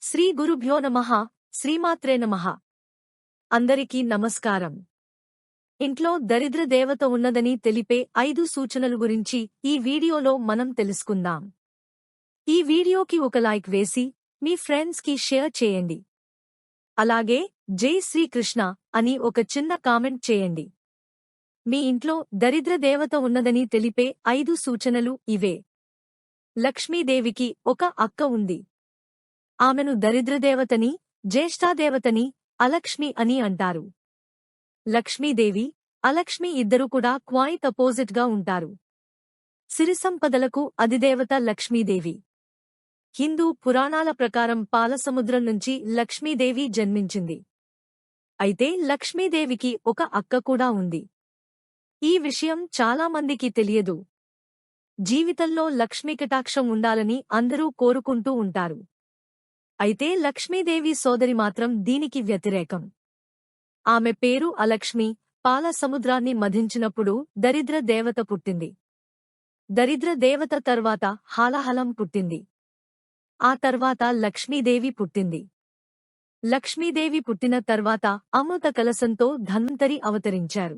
శ్రీ గురుభ్యో నమః. శ్రీమాత్రే నమః. అందరికీ నమస్కారం. ఇంట్లో దరిద్ర దేవత ఉన్నదని తెలిపే 5 సూచనలు గురించి ఈ వీడియోలో మనం తెలుసుకుందాం. ఈ వీడియోకి ఒక లైక్ వేసి మీ ఫ్రెండ్స్ కి షేర్ చేయండి. అలాగే జై శ్రీకృష్ణ అని ఒక చిన్న కామెంట్ చేయండి. మీ ఇంట్లో దరిద్ర దేవత ఉన్నదని తెలిపే 5 సూచనలు ఇవే. లక్ష్మీదేవికి ఒక అక్క ఉంది. ఆమెను దరిద్రదేవతని, జ్యేష్ఠాదేవతని, అలక్ష్మి అని అంటారు. లక్ష్మీదేవి, అలక్ష్మి ఇద్దరు కూడా క్వైట్ అపోజిట్ గా ఉంటారు. సిరిసంపదలకు అధిదేవత లక్ష్మీదేవి. హిందూ పురాణాల ప్రకారం పాలసముద్రం నుంచి లక్ష్మీదేవి జన్మించింది. అయితే లక్ష్మీదేవికి ఒక అక్క కూడా ఉంది. ఈ విషయం చాలామందికి తెలియదు. జీవితంలో లక్ష్మీకటాక్షం ఉండాలని అందరూ కోరుకుంటూ ఉంటారు. అయితే లక్ష్మీదేవి సోదరి మాత్రం దీనికి వ్యతిరేకం. ఆమె పేరు అలక్ష్మి. పాల సముద్రాన్ని మధించినప్పుడు దరిద్ర దేవత పుట్టింది. దరిద్ర దేవత తర్వాత హాలాహలం పుట్టింది. ఆ తర్వాత లక్ష్మీదేవి పుట్టింది. లక్ష్మీదేవి పుట్టిన తర్వాత అమృత కలశంతో ధన్వంతరి అవతరించారు.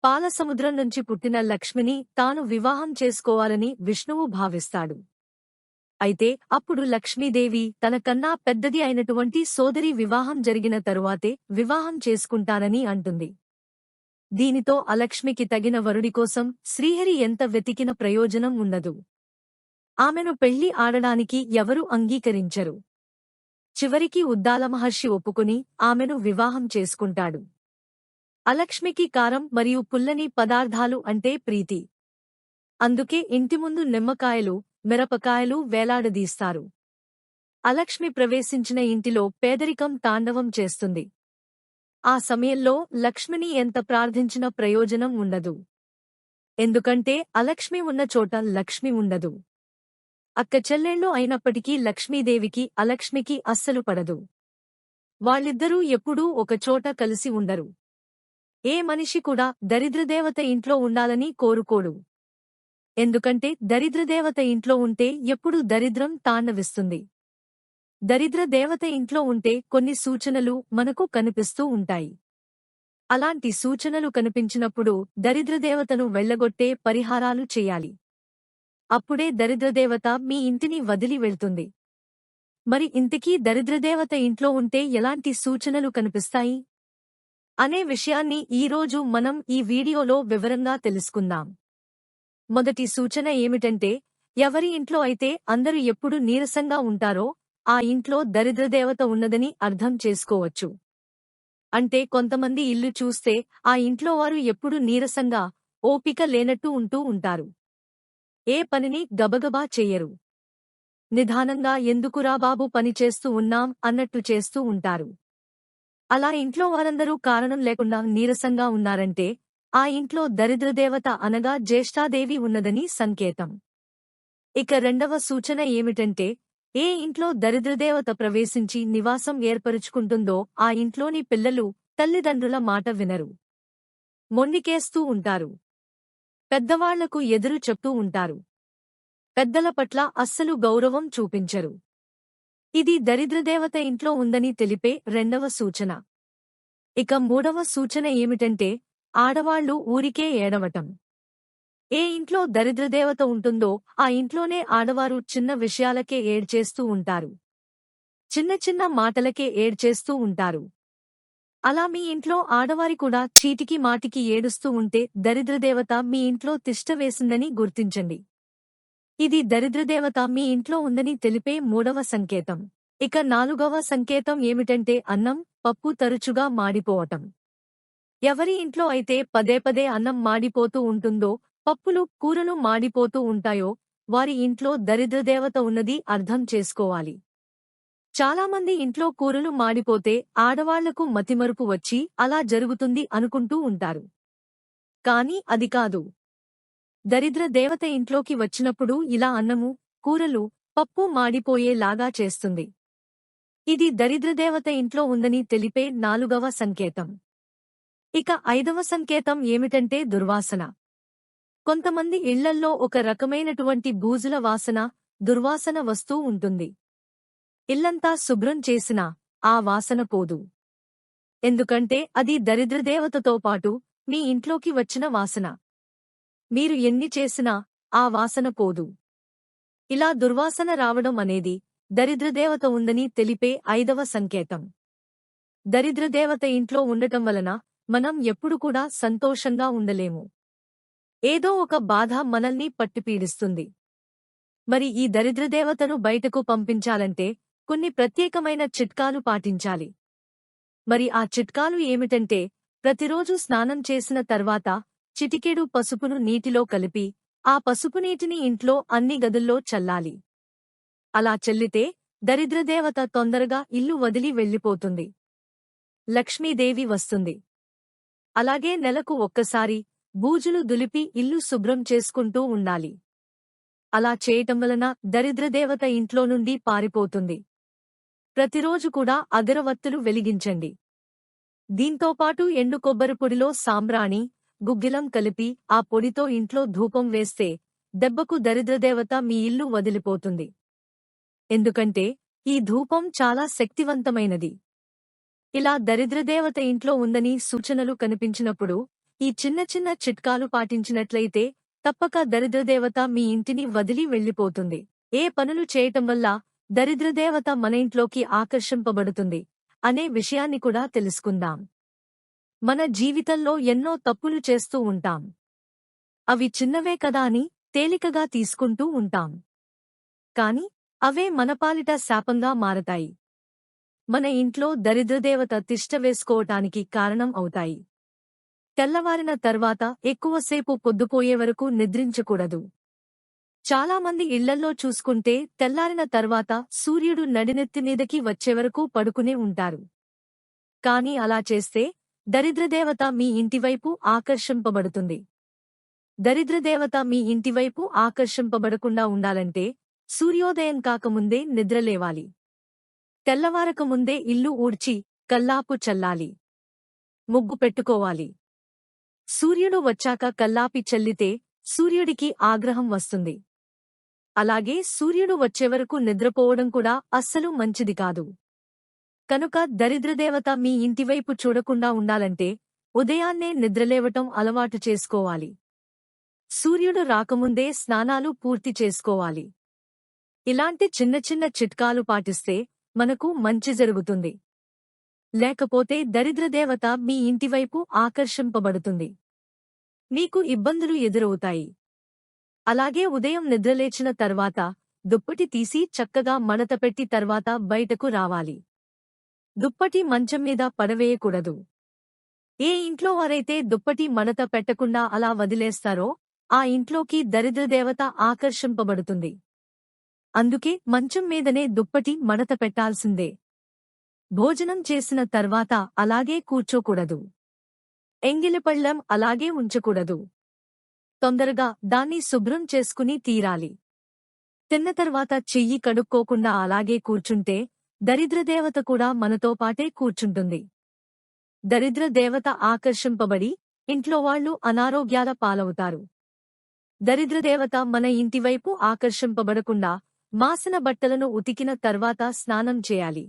పాలసముద్రం నుంచి పుట్టిన లక్ష్మిని తాను వివాహం చేసుకోవాలని విష్ణువు భావిస్తాడు. అయితే అప్పుడు లక్ష్మీదేవి తన కన్నా పెద్దది అయినటువంటి సోదరి వివాహం జరిగిన తరువాతే వివాహం చేసుకుంటానని అంటుంది. దీనితో అలక్ష్మికి తగిన వరుడి కోసం శ్రీహరి ఎంత వెతికిన ప్రయోజనం ఉండదు. ఆమెను పెళ్లి ఆడడానికి ఎవరూ అంగీకరించరు. చివరికి ఉద్దాల మహర్షి ఒప్పుకుని ఆమెను వివాహం చేసుకుంటాడు. అలక్ష్మికి కారం మరియు పుల్లని పదార్థాలు అంటే ప్రీతి. అందుకే ఇంటి ముందు నిమ్మకాయలు, మిరపకాయలు వేలాడదీస్తారు. అలక్ష్మి ప్రవేశించిన ఇంటిలో పేదరికం తాండవం చేస్తుంది. ఆ సమయంలో లక్ష్మిని ఎంత ప్రార్థించినా ప్రయోజనం ఉండదు. ఎందుకంటే అలక్ష్మి ఉన్న చోట లక్ష్మి ఉండదు. అక్క చెల్లెళ్ళు అయినప్పటికీ లక్ష్మీదేవికి అలక్ష్మికి అస్సలు పడదు. వాళ్ళిద్దరూ ఎప్పుడూ ఒకచోట కలిసి ఉండరు. ఏ మనిషి కూడా దరిద్రదేవత ఇంట్లో ఉండాలని కోరుకోడు. ఎందుకంటే దరిద్రదేవత ఇంట్లో ఉంటే ఎప్పుడూ దరిద్రం తాండవిస్తుంది. దరిద్ర దేవత ఇంట్లో ఉంటే కొన్ని సూచనలు మనకు కనిపిస్తూ ఉంటాయి. అలాంటి సూచనలు కనిపించినప్పుడు దరిద్రదేవతను వెళ్లగొట్టే పరిహారాలు చేయాలి. అప్పుడే దరిద్రదేవత మీ ఇంటిని వదిలి వెళ్తుంది. మరి ఇంతకీ దరిద్రదేవత ఇంట్లో ఉంటే ఎలాంటి సూచనలు కనిపిస్తాయి అనే విషయాన్ని ఈరోజు మనం ఈ వీడియోలో వివరంగా తెలుసుకుందాం. మొదటి సూచన ఏమిటంటే, ఎవరి ఇంట్లో అయితే అందరూ ఎప్పుడు నీరసంగా ఉంటారో ఆ ఇంట్లో దరిద్రదేవత ఉన్నదని అర్థం చేసుకోవచ్చు. అంటే కొంతమంది ఇల్లు చూస్తే ఆ ఇంట్లో వారు ఎప్పుడు నీరసంగా, ఓపిక లేనట్టు ఉంటూ ఉంటారు. ఏ పనిని గబగబా చెయ్యరు. నిదానంగా ఎందుకురా బాబు పని చేస్తూ ఉన్నాం అన్నట్టు చేస్తూ ఉంటారు. అలా ఇంట్లో వారందరూ కారణం లేకుండా నీరసంగా ఉన్నారంటే ఆ ఇంట్లో దరిద్రదేవత అనగా జ్యేష్ఠాదేవి ఉన్నదని సంకేతం. ఇక రెండవ సూచన ఏమిటంటే, ఏ ఇంట్లో దరిద్రదేవత ప్రవేశించి నివాసం ఏర్పరుచుకుంటుందో ఆ ఇంట్లోని పిల్లలు తల్లిదండ్రుల మాట వినరు. మొండికేస్తూ ఉంటారు. పెద్దవాళ్లకు ఎదురు చెప్తూ ఉంటారు. పెద్దల పట్ల అస్సలు గౌరవం చూపించరు. ఇది దరిద్రదేవత ఇంట్లో ఉందని తెలిపే రెండవ సూచన. ఇక మూడవ సూచన ఏమిటంటే, ఆడవాళ్లు ఊరికే ఏడవటం. ఏ ఇంట్లో దరిద్రదేవత ఉంటుందో ఆ ఇంట్లోనే ఆడవారు చిన్న విషయాలకే ఏడ్చేస్తూ ఉంటారు. చిన్న చిన్న మాటలకే ఏడ్చేస్తూ ఉంటారు. అలా మీ ఇంట్లో ఆడవారి కూడా చీటికి మాటికి ఏడుస్తూ ఉంటే దరిద్రదేవత మీ ఇంట్లో తిష్టవేసిందని గుర్తించండి. ఇది దరిద్రదేవత మీ ఇంట్లో ఉందని తెలిపే మూడవ సంకేతం. ఇక నాలుగవ సంకేతం ఏమిటంటే అన్నం, పప్పు తరచుగా మాడిపోవటం. ఎవరి ఇంట్లో అయితే పదే పదే అన్నం మాడిపోతూ ఉంటుందో, పప్పులు, కూరలు మాడిపోతూ ఉంటాయో వారి ఇంట్లో దరిద్రదేవత ఉన్నది అర్థం చేసుకోవాలి. చాలామంది ఇంట్లో కూరలు మాడిపోతే ఆడవాళ్లకు మతిమరుపు వచ్చి అలా జరుగుతుంది అనుకుంటూ ఉంటారు. కానీ అది కాదు. దరిద్ర దేవత ఇంట్లోకి వచ్చినప్పుడు ఇలా అన్నము, కూరలు, పప్పు మాడిపోయేలాగా చేస్తుంది. ఇది దరిద్రదేవత ఇంట్లో ఉందని తెలిపే నాలుగవ సంకేతం. ఇక ఐదవ సంకేతం ఏమిటంటే దుర్వాసన. కొంతమంది ఇళ్లల్లో ఒక రకమైనటువంటి బూజుల వాసన, దుర్వాసన వస్తూ ఉంటుంది. ఇల్లంతా శుభ్రం చేసినా ఆ వాసన పోదు. ఎందుకంటే అది దరిద్రదేవతతో పాటు మీ ఇంట్లోకి వచ్చిన వాసన. మీరు ఎన్ని చేసినా ఆ వాసన పోదు. ఇలా దుర్వాసన రావడం అనేది దరిద్రదేవత ఉందని తెలిపే 5వ సంకేతం. దరిద్రదేవత ఇంట్లో ఉండటం వలన మనం ఎప్పుడు కూడా సంతోషంగా ఉండలేము. ఏదో ఒక బాధ మనల్ని పట్టిపీడిస్తుంది. మరి ఈ దరిద్రదేవతను బయటకు పంపించాలంటే కొన్ని ప్రత్యేకమైన చిట్కాలు పాటించాలి. మరి ఆ చిట్కాలు ఏమిటంటే, ప్రతిరోజు స్నానం చేసిన తర్వాత చిటికెడు పసుపును నీటిలో కలిపి ఆ పసుపు నీటిని ఇంట్లో అన్ని గదుల్లో చల్లాలి. అలా చల్లితే దరిద్రదేవత తొందరగా ఇల్లు వదిలి వెళ్ళిపోతుంది. లక్ష్మీదేవి వస్తుంది. అలాగే నెలకు ఒక్కసారి బూజులు దులిపి ఇల్లు శుభ్రం చేసుకుంటూ ఉండాలి. అలా చేయటం వలన దరిద్రదేవత ఇంట్లో నుండి పారిపోతుంది. ప్రతిరోజు కూడా అగరవత్తులు వెలిగించండి. దీంతోపాటు ఎండు కొబ్బరి పొడిలో సాంబ్రాణి, గుగ్గిలం కలిపి ఆ పొడితో ఇంట్లో ధూపం వేస్తే దెబ్బకు దరిద్రదేవత మీ ఇల్లు వదిలిపోతుంది. ఎందుకంటే ఈ ధూపం చాలా శక్తివంతమైనది. ఇలా దరిద్రదేవత ఇంట్లో ఉందని సూచనలు కనిపించినప్పుడు ఈ చిన్న చిన్న చిట్కాలు పాటించినట్లయితే తప్పక దరిద్రదేవత మీ ఇంటిని వదిలి వెళ్ళిపోతుంది. ఏ పనులు చేయటం వల్ల దరిద్రదేవత మన ఇంట్లోకి ఆకర్షింపబడుతుంది అనే విషయాన్ని కూడా తెలుసుకుందాం. మన జీవితంలో ఎన్నో తప్పులు చేస్తూ ఉంటాం. అవి చిన్నవే కదా అని తేలికగా తీసుకుంటూ ఉంటాం. కాని అవే మనపాలిట శాపంగా మారతాయి. మన ఇంట్లో దరిద్రదేవత తిష్ట వేసుకోవటానికి కారణం అవుతాయి. తెల్లవారిన తర్వాత ఎక్కువసేపు పొద్దుపోయే వరకు నిద్రించకూడదు. చాలామంది ఇళ్లల్లో చూసుకుంటే తెల్లారిన తర్వాత సూర్యుడు నడినెత్తి మీదకి వచ్చేవరకు పడుకునే ఉంటారు. కాని అలా చేస్తే దరిద్రదేవత మీ ఇంటివైపు ఆకర్షింపబడుతుంది. దరిద్రదేవత మీ ఇంటివైపు ఆకర్షింపబడకుండా ఉండాలంటే సూర్యోదయం కాకముందే నిద్రలేవాలి. తెల్లవారకముందే ఇల్లు ఊడ్చి కల్లాపు చల్లాలి. ముగ్గు పెట్టుకోవాలి. సూర్యుడు వచ్చాక కల్లాపి చల్లితే సూర్యుడికి ఆగ్రహం వస్తుంది. అలాగే సూర్యుడు వచ్చేవరకు నిద్రపోవడం కూడా అస్సలు మంచిది కాదు. కనుక దరిద్రదేవత మీ ఇంటివైపు చూడకుండా ఉండాలంటే ఉదయాన్నే నిద్రలేవటం అలవాటు చేసుకోవాలి. సూర్యుడు రాకముందే స్నానాలు పూర్తి చేసుకోవాలి. ఇలాంటి చిన్న చిన్న చిట్కాలు పాటిస్తే మనకు మంచి జరుగుతుంది. లేకపోతే దరిద్రదేవత మీ ఇంటివైపు ఆకర్షింపబడుతుంది. మీకు ఇబ్బందులు ఎదురవుతాయి. అలాగే ఉదయం నిద్రలేచిన తర్వాత దుప్పటి తీసి చక్కగా మడతపెట్టి తర్వాత బయటకు రావాలి. దుప్పటి మంచం మీద పడవేయకూడదు. ఏ ఇంట్లో వారైతే దుప్పటి మడత పెట్టకుండా అలా వదిలేస్తారో ఆ ఇంట్లోకి దరిద్రదేవత ఆకర్షింపబడుతుంది. అందుకే మంచం మీదనే దుప్పటి మడత పెట్టాల్సిందే. భోజనం చేసిన తర్వాత అలాగే కూర్చోకూడదు. ఎంగిలిపళ్ళెం అలాగే ఉంచకూడదు. తొందరగా దాన్ని శుభ్రం చేసుకుని తీరాలి. తిన్న తర్వాత చెయ్యి కడుక్కోకుండా అలాగే కూర్చుంటే దరిద్రదేవత కూడా మనతో పాటే కూర్చుంటుంది. దరిద్రదేవత ఆకర్షింపబడి ఇంట్లో వాళ్లు అనారోగ్యాల పాలవుతారు. దరిద్రదేవత మన ఇంటివైపు ఆకర్షింపబడకుండా మాసిన బట్టలను ఉతికిన తర్వాత స్నానం చేయాలి.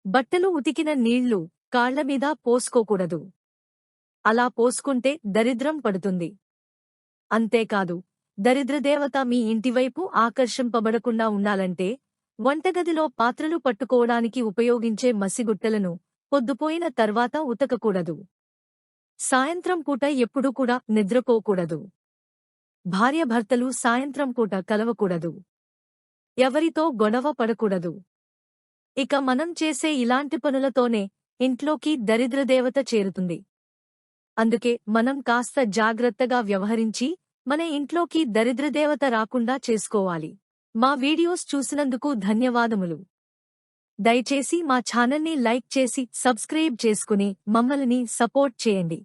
బట్టలు ఉతికిన నీళ్లు కాళ్లమీద పోసుకోకూడదు. అలా పోసుకుంటే దరిద్రం పడుతుంది. అంతేకాదు, దరిద్రదేవత మీ ఇంటివైపు ఆకర్షింపబడకుండా ఉండాలంటే వంటగదిలో పాత్రలు పట్టుకోవడానికి ఉపయోగించే మసిగుట్టలను పొద్దుపోయిన తర్వాత ఉతకకూడదు. సాయంత్రం పూట ఎప్పుడూ కూడా నిద్రపోకూడదు. భార్యాభర్తలు సాయంత్రం పూట కలవకూడదు. ఎవరితో గొడవ పడకూడదు. ఇక మనం చేసే ఇలాంటి పనులతోనే ఇంట్లోకి దరిద్రదేవత చేరుతుంది. అందుకే మనం కాస్త జాగ్రత్తగా వ్యవహరించి మన ఇంట్లోకి దరిద్రదేవత రాకుండా చేసుకోవాలి. మా వీడియోస్ చూసినందుకు ధన్యవాదములు. దయచేసి మా ఛానల్ని లైక్ చేసి సబ్స్క్రైబ్ చేసుకుని మమ్మల్ని సపోర్ట్ చేయండి.